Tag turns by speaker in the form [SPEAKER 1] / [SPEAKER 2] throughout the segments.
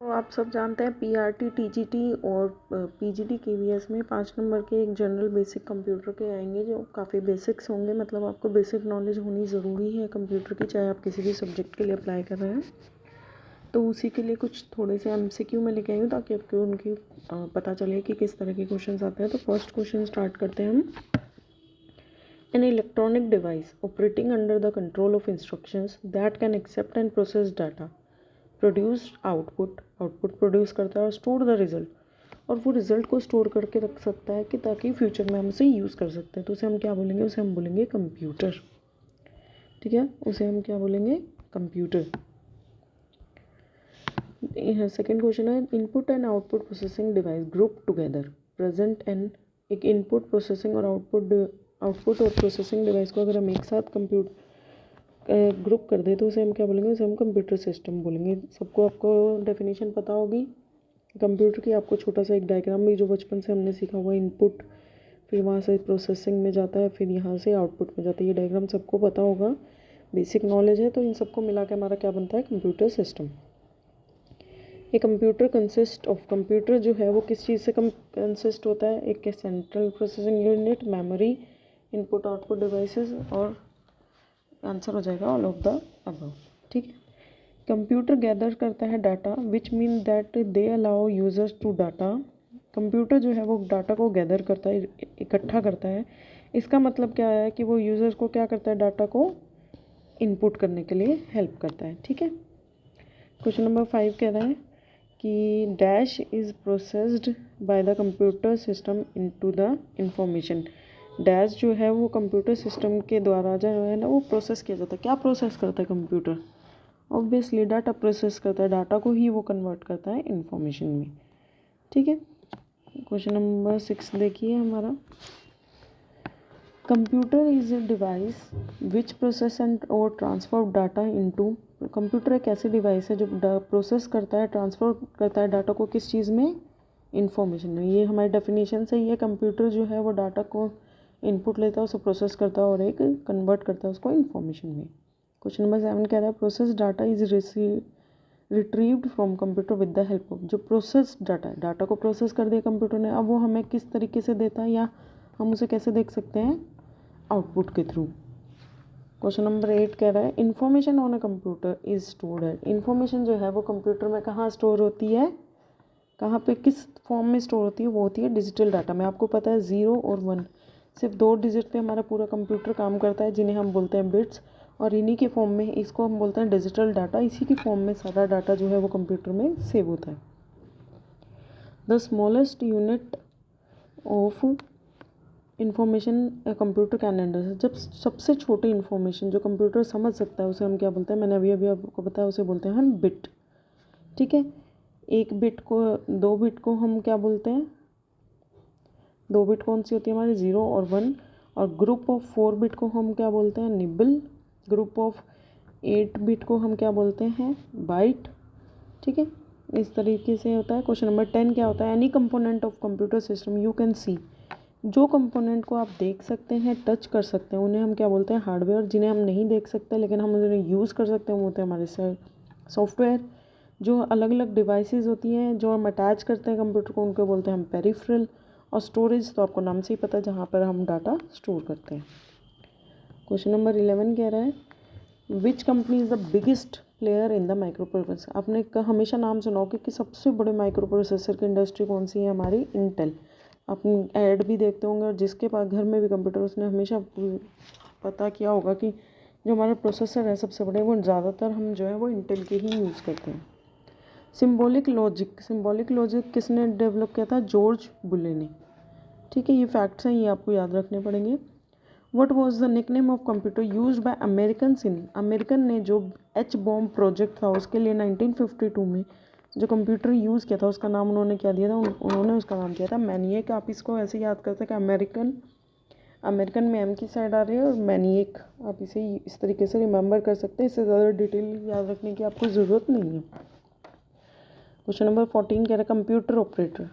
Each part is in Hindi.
[SPEAKER 1] तो आप सब जानते हैं पीआरटी, टीजीटी और पीजीटी केवीएस में 5 नंबर के एक जनरल बेसिक कंप्यूटर के आएंगे जो काफ़ी बेसिक्स होंगे। मतलब आपको बेसिक नॉलेज होनी ज़रूरी है कंप्यूटर की, चाहे आप किसी भी सब्जेक्ट के लिए अप्लाई कर रहे हैं। तो उसी के लिए कुछ थोड़े से एमसीक्यू में लेके आई हूँ ताकि आपको उनकी पता चले कि किस तरह के क्वेश्चन आते हैं। तो फर्स्ट क्वेश्चन स्टार्ट करते हैं हम। An electronic device operating under the control of instructions that can accept and process data produce output produce करता है और स्टोर द रिजल्ट, और वो रिजल्ट को स्टोर करके रख सकता है कि ताकि फ्यूचर में हम उसे यूज़ कर सकते हैं। तो उसे हम क्या बोलेंगे? उसे हम बोलेंगे कंप्यूटर। ठीक है, उसे हम क्या बोलेंगे? कंप्यूटर। सेकेंड क्वेश्चन है input and output processing device group together present and. एक इनपुट प्रोसेसिंग और आउटपुट और प्रोसेसिंग डिवाइस को अगर हम एक साथ ग्रुप कर दे तो उसे हम क्या बोलेंगे? उसे हम कंप्यूटर सिस्टम बोलेंगे। सबको आपको डेफिनेशन पता होगी कंप्यूटर की। आपको छोटा सा एक डायग्राम भी जो बचपन से हमने सीखा हुआ, इनपुट फिर वहाँ से प्रोसेसिंग में जाता है, फिर यहाँ से आउटपुट में जाता है। ये डायग्राम सबको पता होगा, बेसिक नॉलेज है। तो इन सबको मिला के हमारा क्या बनता है? Computer system. ये कंप्यूटर कंसिस्ट ऑफ, कंप्यूटर जो है वो किस चीज़ से कंसिस्ट होता है? एक central processing unit, memory, input output devices, और आंसर हो जाएगा ऑल ऑफ द अबव। ठीक है। कंप्यूटर गैदर करता है data which mean that they allow users to data. Computer जो है वो डाटा को गैदर करता है, इकट्ठा करता है। इसका मतलब क्या है कि वो यूज़र्स को क्या करता है? डाटा को इनपुट करने के लिए हेल्प करता है। ठीक है। क्वेश्चन नंबर 5 कह रहा है कि dash is processed by the computer system into the information. Dash जो है वो कंप्यूटर सिस्टम के द्वारा जो है ना वो प्रोसेस किया जाता है। क्या प्रोसेस करता है कंप्यूटर? ऑब्वियसली डाटा प्रोसेस करता है, डाटा को ही वो कन्वर्ट करता है इंफॉर्मेशन में। ठीक है। क्वेश्चन नंबर 6 देखिए हमारा। Computer is a device which process and और ट्रांसफर डाटा इनटू। कंप्यूटर एक ऐसी डिवाइस है जो प्रोसेस करता है, ट्रांसफर करता है डाटा को किस चीज़ में? इंफॉर्मेशन में। ये हमारी डेफिनेशन से ही है। कंप्यूटर जो है वो डाटा को इनपुट लेता है, उसे प्रोसेस करता है और एक कन्वर्ट करता है उसको इंफॉर्मेशन में। क्वेश्चन नंबर 7 कह रहा है process data is retrieved from computer with the help of. जो प्रोसेस डाटा है, डाटा को प्रोसेस कर दिया कंप्यूटर ने, अब वो हमें किस तरीके से देता है या हम उसे कैसे देख सकते हैं? आउटपुट के थ्रू। क्वेश्चन नंबर 8 कह रहा है information on a computer is stored है। इन्फॉर्मेशन जो है वो कंप्यूटर में कहाँ स्टोर होती है? कहाँ पे, किस फॉर्म में स्टोर होती है? वो होती है डिजिटल डाटा में। आपको पता है 0 और 1, सिर्फ 2 डिजिट पे हमारा पूरा कंप्यूटर काम करता है, जिन्हें हम बोलते हैं बिट्स, और इन्हीं के फॉर्म में इसको हम बोलते हैं डिजिटल डाटा। इसी की फॉर्म में सारा डाटा जो है वो कंप्यूटर में सेव होता है। The smallest unit of information computer can handle. जब सबसे छोटी इन्फॉर्मेशन जो कंप्यूटर समझ सकता है उसे हम क्या बोलते हैं? मैंने अभी आपको बताया, उसे बोलते हैं हम बिट। ठीक है। 1 बिट को, 2 बिट को हम क्या बोलते हैं? 2 बिट कौन सी होती है हमारी? 0 और 1। और ग्रुप ऑफ 4 बिट को हम क्या बोलते हैं? निबल। ग्रुप ऑफ 8 बिट को हम क्या बोलते हैं? बाइट। ठीक है, इस तरीके से होता है। क्वेश्चन नंबर 10 क्या होता है? Any component of computer system you can see. जो कंपोनेंट को आप देख सकते हैं, टच कर सकते हैं, उन्हें हम क्या बोलते हैं? हार्डवेयर। जिन्हें हम नहीं देख सकते लेकिन हम उन्हें यूज़ कर सकते हैं वो होते हैं हमारे सॉफ्टवेयर। जो अलग अलग डिवाइसेस होती हैं जो हम अटैच करते हैं कंप्यूटर को, उनको बोलते हैं हम पेरिफेरल। और स्टोरेज तो आपको नाम से ही पता है, जहाँ पर हम डाटा स्टोर करते हैं। क्वेश्चन नंबर 11 कह रहा है which company is the biggest player in the micro processor. आपने हमेशा नाम सुना होगा कि सबसे बड़े माइक्रो प्रोसेसर की इंडस्ट्री कौन सी है? हमारी इंटेल। आप ऐड भी देखते होंगे, और जिसके पास घर में भी कंप्यूटर, उसने हमेशा पता किया होगा कि जो हमारे प्रोसेसर है सबसे बड़े, वो ज़्यादातर हम जो है वो इंटेल के ही यूज़ करते हैं। सिंबॉलिक लॉजिक किसने डेवलप किया था? जॉर्ज बुले ने। ठीक है, ये फैक्ट्स हैं, ये आपको याद रखने पड़ेंगे। What was the nickname of computer used by Americans in. American ने जो एच बॉम्ब प्रोजेक्ट था उसके लिए 1952 में जो कंप्यूटर यूज़ किया था उसका नाम उन्होंने क्या दिया था? उन्होंने उसका नाम दिया था मैनिएक। आप इसको ऐसे याद करते हैं कि अमेरिकन में एम की साइड आ रही है और मैनिएक। आप इसे इस तरीके से रिमेंबर कर सकते हैं, इससे ज़्यादा डिटेल याद रखने की आपको ज़रूरत नहीं है। क्वेश्चन नंबर 14 कह रहा है कंप्यूटर ऑपरेटर।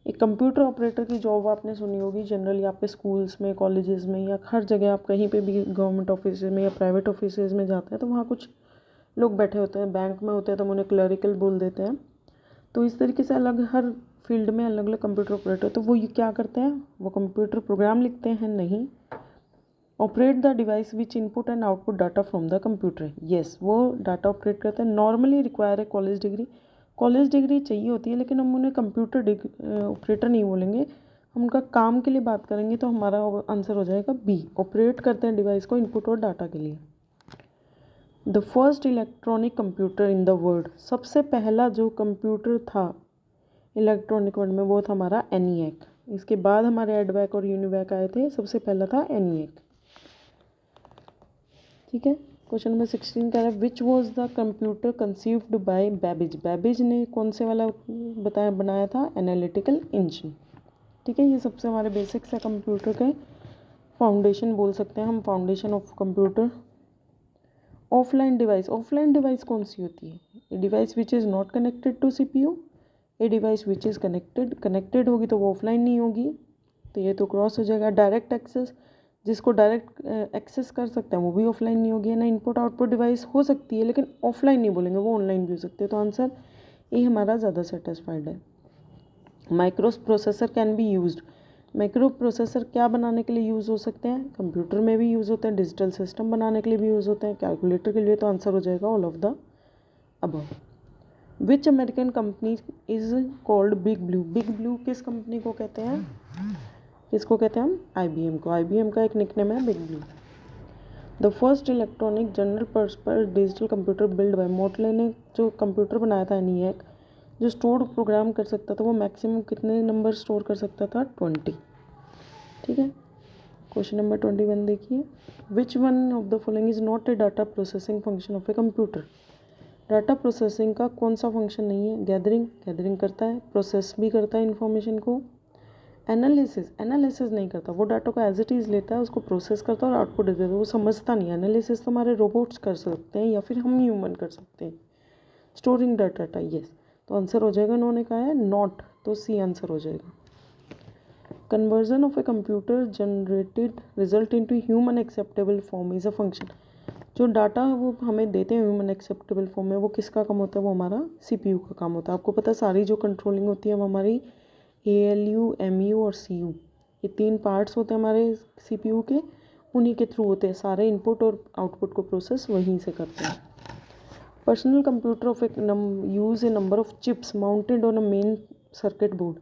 [SPEAKER 1] एक कंप्यूटर ऑपरेटर की जॉब आपने सुनी होगी जनरली आपके स्कूल्स में, कॉलेजेस में, या हर जगह आप कहीं पे भी गवर्नमेंट ऑफिस में या प्राइवेट ऑफिस में जाते हैं तो वहाँ कुछ लोग बैठे होते हैं, बैंक में होते हैं तो हम उन्हें क्लरिकल बोल देते हैं। तो इस तरीके से अलग हर फील्ड में अलग अलग कंप्यूटर ऑपरेटर, तो वो क्या करते हैं, वो कंप्यूटर प्रोग्राम लिखते हैं, नहीं। Operate the device which input and output data from the computer, yes, वो डाटा ऑपरेट करते हैं। नॉर्मली रिक्वायर है कॉलेज डिग्री, कॉलेज डिग्री चाहिए होती है, लेकिन हम उन्हें कंप्यूटर ऑपरेटर नहीं बोलेंगे, हम उनका काम के लिए बात करेंगे। तो हमारा आंसर हो जाएगा बी, ऑपरेट करते हैं डिवाइस को इनपुट और डाटा के लिए। The first electronic computer in the world, सबसे पहला जो कंप्यूटर था इलेक्ट्रॉनिक वर्ल्ड में वो था हमारा ENIAC। इसके बाद हमारे एडवैक और यूनिवैक आए थे, सबसे पहला था ENIAC। ठीक है। क्वेश्चन नंबर 16 कह रहा है which was the computer conceived bye Babbage, Babbage ने कौन से वाला बनाया था, एनालिटिकल इंजन। ठीक है, ये सबसे हमारे बेसिक्स है कंप्यूटर के, फाउंडेशन बोल सकते हैं हम, foundation of computer. Offline device, offline device कौन सी होती है, a device which is not connected to CPU, a device which is connected, connected होगी तो वो ऑफलाइन नहीं होगी, तो ये तो क्रॉस हो जाएगा। डायरेक्ट एक्सेस, जिसको डायरेक्ट एक्सेस कर सकते हैं वो भी ऑफलाइन नहीं होगी, है ना। इनपुट आउटपुट डिवाइस हो सकती है लेकिन ऑफलाइन नहीं बोलेंगे, वो ऑनलाइन भी हो सकती है, तो आंसर ये हमारा ज़्यादा सेटिस्फाइड है। Micro processor can be used, micro processor क्या बनाने के लिए यूज़ हो सकते हैं, कंप्यूटर में भी यूज़ होते हैं, डिजिटल सिस्टम बनाने के लिए भी यूज़ होते हैं, कैलकुलेटर के लिए, तो आंसर हो जाएगा all of the above. Which American company is called big blue, big blue किस कंपनी को कहते हैं, किसको कहते हैं हम, IBM को, IBM का एक निकनेम है big blue. The first electronic general purpose digital computer build by मोटले ने जो कंप्यूटर बनाया था ENIAC, जो स्टोर प्रोग्राम कर सकता था, वो मैक्सिमम कितने नंबर स्टोर कर सकता था, 20। ठीक है। क्वेश्चन नंबर 21 देखिए, which one of the following is not a data processing function of a computer, data processing का कौन सा फंक्शन नहीं है, गैदरिंग, गैदरिंग करता है, प्रोसेस भी करता है इन्फॉर्मेशन को, एनालिसिस, एनालिसिस नहीं करता, वो डाटा को एज इट इज़ लेता है, उसको प्रोसेस करता है और आउटपुट देता है, वो समझता नहीं है। एनालिसिस तो हमारे रोबोट्स कर सकते हैं या फिर हम ह्यूमन कर सकते हैं। स्टोरिंग डाटा, येस, तो आंसर हो जाएगा, उन्होंने कहा है नॉट, तो सी आंसर हो जाएगा। Conversion of a computer generated result into human acceptable form is a function, जो डाटा वो हमें देते हैं ह्यूमन एक्सेप्टेबल फॉर्म में, वो किसका काम होता है, वो हमारा CPU का काम होता है। आपको पता है सारी जो कंट्रोलिंग होती है वो हमारी ALU, MU और CU, ये 3 पार्ट्स होते हैं हमारे CPU के, उन्हीं के थ्रू होते हैं सारे, इनपुट और आउटपुट को प्रोसेस वहीं से करते हैं। पर्सनल कंप्यूटर ऑफ एक use A number of chips mounted on a main circuit board,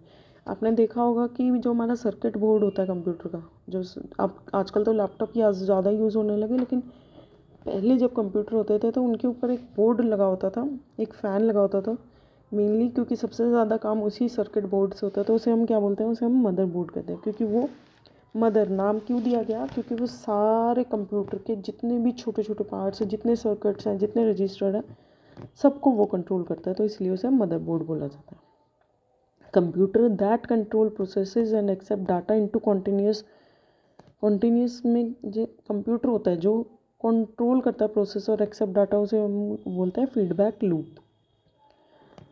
[SPEAKER 1] आपने देखा होगा कि जो हमारा सर्किट बोर्ड होता है कंप्यूटर का, जो अब आजकल तो लैपटॉप की ज़्यादा यूज़ होने लगे, लेकिन पहले जब कंप्यूटर होते थे तो उनके ऊपर एक बोर्ड लगा होता था, एक फ़ैन लगा होता था, मेनली क्योंकि सबसे ज़्यादा काम उसी सर्किट बोर्ड से होता है, तो उसे हम क्या बोलते हैं, उसे हम मदर बोर्ड कहते हैं। क्योंकि वो मदर नाम क्यों दिया गया, क्योंकि वो सारे कंप्यूटर के जितने भी छोटे छोटे पार्ट्स हैं, जितने सर्किट्स हैं, जितने रजिस्टर हैं, सबको वो कंट्रोल करता है, तो इसलिए उसे मदर बोर्ड बोला जाता है। Computer that control processes and accept data into continuous, continuous में जो कंप्यूटर होता है जो कंट्रोल करता है प्रोसेस और एक्सेप्ट डाटा, उसे हम बोलते हैं feedback loop.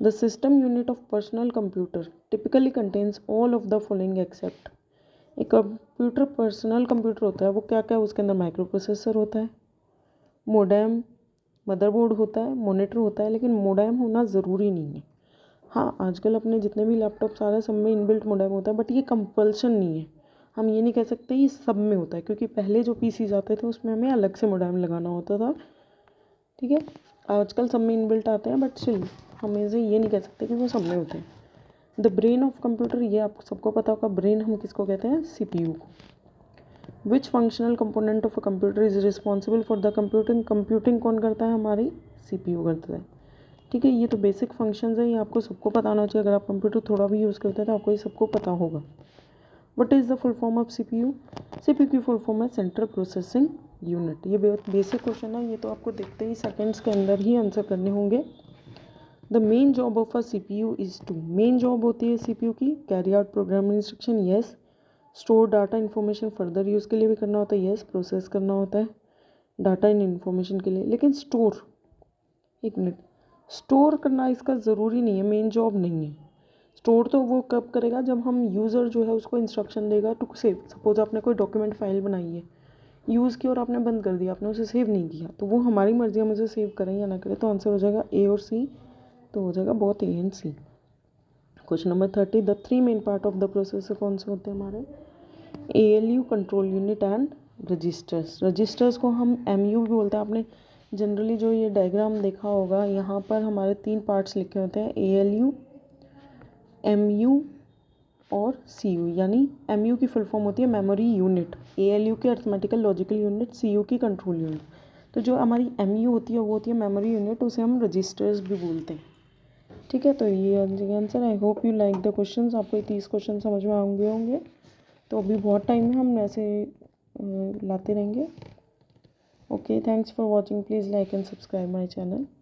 [SPEAKER 1] The system unit of personal computer typically contains all of the following except, एक कंप्यूटर पर्सनल कंप्यूटर होता है वो क्या क्या, उसके अंदर माइक्रो प्रोसेसर होता है, मोडेम, मदरबोर्ड होता है, मॉनिटर होता है, लेकिन मोडेम होना ज़रूरी नहीं है। हाँ, आजकल अपने जितने भी लैपटॉप सारे सब में इनबिल्ट मोडेम होता है, बट ये कंपल्सन नहीं है, हम ये नहीं कह सकते ये सब में होता है, क्योंकि पहले जो PCs आते थे उसमें हमें अलग से मोडेम लगाना होता था। ठीक है, आजकल सब में इनबिल्ट आते हैं, बट स्टिल हम इसे ये नहीं कह सकते कि वो सब में होते हैं। द ब्रेन ऑफ कंप्यूटर, ये आपको सबको पता होगा, ब्रेन हम किसको कहते हैं, CPU को। विच functional component of a computer is responsible for the computing, computing कौन करता है, हमारी CPU करता है। ठीक है, ये तो बेसिक फंक्शंस है, ये आपको सबको पता होना चाहिए, अगर आप कंप्यूटर थोड़ा भी यूज़ करते हैं तो आपको ये सबको पता होगा। What is the full form of CPU, CPU की फुल फॉर्म है सेंट्रल प्रोसेसिंग यूनिट। ये बहुत बेसिक क्वेश्चन है, ये तो आपको देखते ही सेकेंड्स के अंदर ही आंसर करने होंगे। The main job of a CPU is to, main job होती है CPU की, carry out programming instruction, yes, store data information further use के लिए भी करना होता है, येस, प्रोसेस करना होता है डाटा इन इन्फॉर्मेशन के लिए, लेकिन स्टोर, एक मिनट, स्टोर करना इसका ज़रूरी नहीं है, मेन जॉब नहीं है। स्टोर तो वो कब करेगा, जब हम यूज़र जो है उसको इंस्ट्रक्शन देगा टू सेव, सपोज आपने कोई डॉक्यूमेंट फाइल बनाई है, यूज़ की और आपने बंद कर दिया, आपने उसे सेव नहीं किया, तो वो हमारी मर्ज़ी हम उसे सेव करें या ना करें, तो आंसर हो जाएगा A और C, तो हो जाएगा बहुत A and C। Question number 30, the 3 main part of the processor कौन से होते हैं हमारे? ALU, control unit and registers. Registers को हम MU भी बोलते हैं। आपने जनरली जो ये डायग्राम देखा होगा, यहाँ पर हमारे 3 पार्ट्स लिखे होते हैं, ALU, MU और CU। यानी MU की फुल फॉर्म होती है मेमोरी यूनिट, ALU की अर्थमेटिकल लॉजिकल यूनिट, CU की कंट्रोल यूनिट। तो जो हमारी MU होती है वो होती है मेमोरी यूनिट, उसे हम रजिस्टर्स भी बोलते हैं। ठीक है, तो ये answer. I hope you like the questions. आपको ये 30 क्वेश्चन समझ में होंगे। तो अभी बहुत टाइम है, हम ऐसे लाते रहेंगे। Okay, thanks for watching. Please like and subscribe my channel.